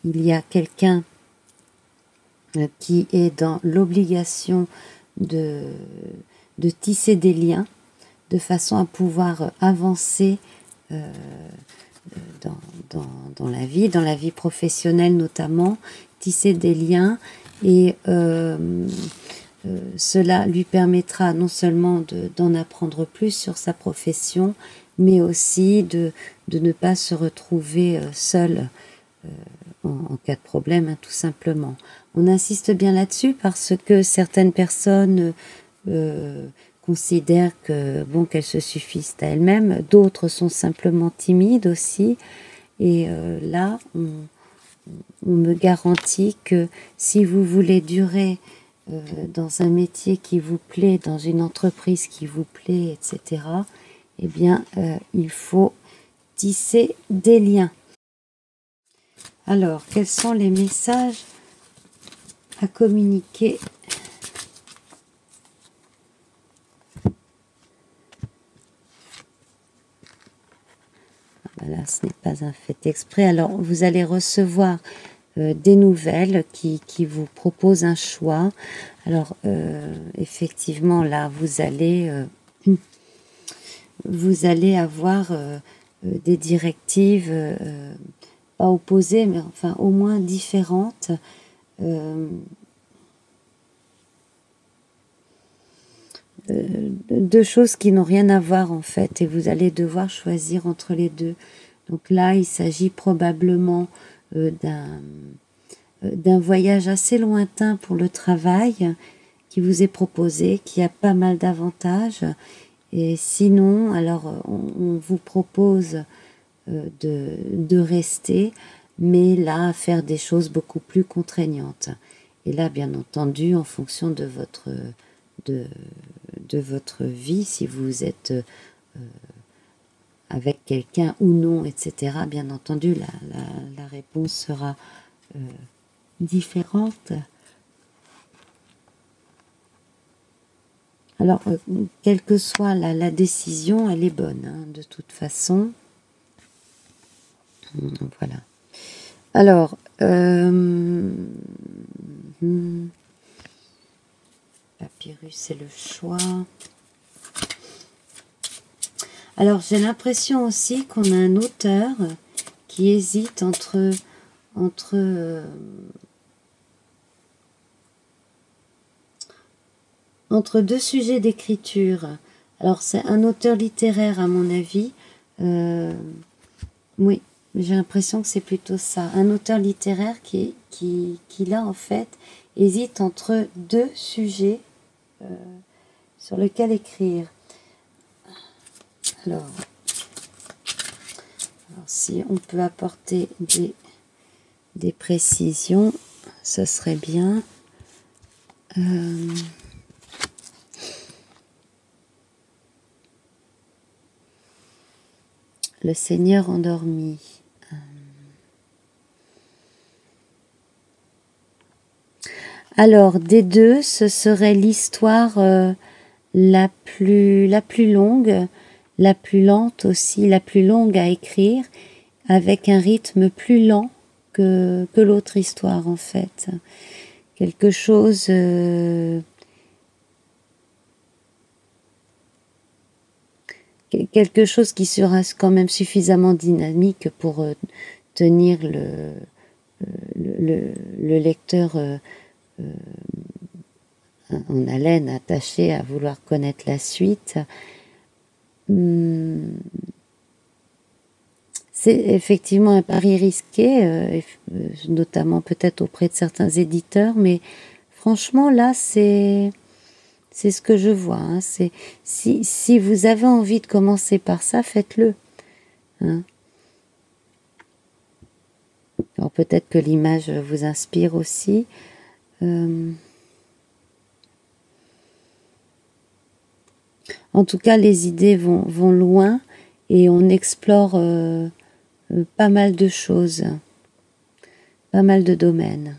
il y a quelqu'un qui est dans l'obligation de tisser des liens de façon à pouvoir avancer dans la vie professionnelle notamment, tisser des liens et cela lui permettra non seulement d'en apprendre plus sur sa profession, mais aussi de ne pas se retrouver seul en cas de problème, hein, tout simplement. On insiste bien là-dessus parce que certaines personnes considèrent que bon, qu'elles se suffisent à elles-mêmes, d'autres sont simplement timides aussi, et là, on me garantit que si vous voulez durer dans un métier qui vous plaît, dans une entreprise qui vous plaît, etc., eh bien, il faut tisser des liens. Alors, quels sont les messages à communiquer ? Voilà, ce n'est pas un fait exprès. Alors, vous allez recevoir des nouvelles qui vous proposent un choix. Alors, effectivement, là, vous allez avoir des directives pas opposées, mais enfin au moins différentes. Deux choses qui n'ont rien à voir en fait, et vous allez devoir choisir entre les deux. Donc là, il s'agit probablement d'un voyage assez lointain pour le travail qui vous est proposé, qui a pas mal d'avantages. Et sinon, alors on vous propose de rester, mais là, à faire des choses beaucoup plus contraignantes. Et là, bien entendu, en fonction de votre vie, si vous êtes avec quelqu'un ou non, etc., bien entendu, la réponse sera différente. Alors, quelle que soit la décision, elle est bonne, hein, de toute façon. Voilà. Alors, Papyrus, c'est le choix. Alors, j'ai l'impression aussi qu'on a un auteur qui hésite entre deux sujets d'écriture. Alors, c'est un auteur littéraire, à mon avis. Oui, j'ai l'impression que c'est plutôt ça. Un auteur littéraire qui là, en fait, hésite entre deux sujets sur lesquels écrire. Alors, si on peut apporter des précisions, ce serait bien. Le Seigneur endormi. Alors, des deux, ce serait l'histoire la plus longue, la plus lente aussi, la plus longue à écrire, avec un rythme plus lent que l'autre histoire, en fait. Quelque chose qui sera quand même suffisamment dynamique pour tenir le lecteur en haleine, attaché à vouloir connaître la suite. C'est effectivement un pari risqué, notamment peut-être auprès de certains éditeurs, mais franchement là c'est ce que je vois, hein. Si vous avez envie de commencer par ça, faites-le, hein. Alors peut-être que l'image vous inspire aussi. En tout cas, les idées vont loin et on explore pas mal de choses, pas mal de domaines.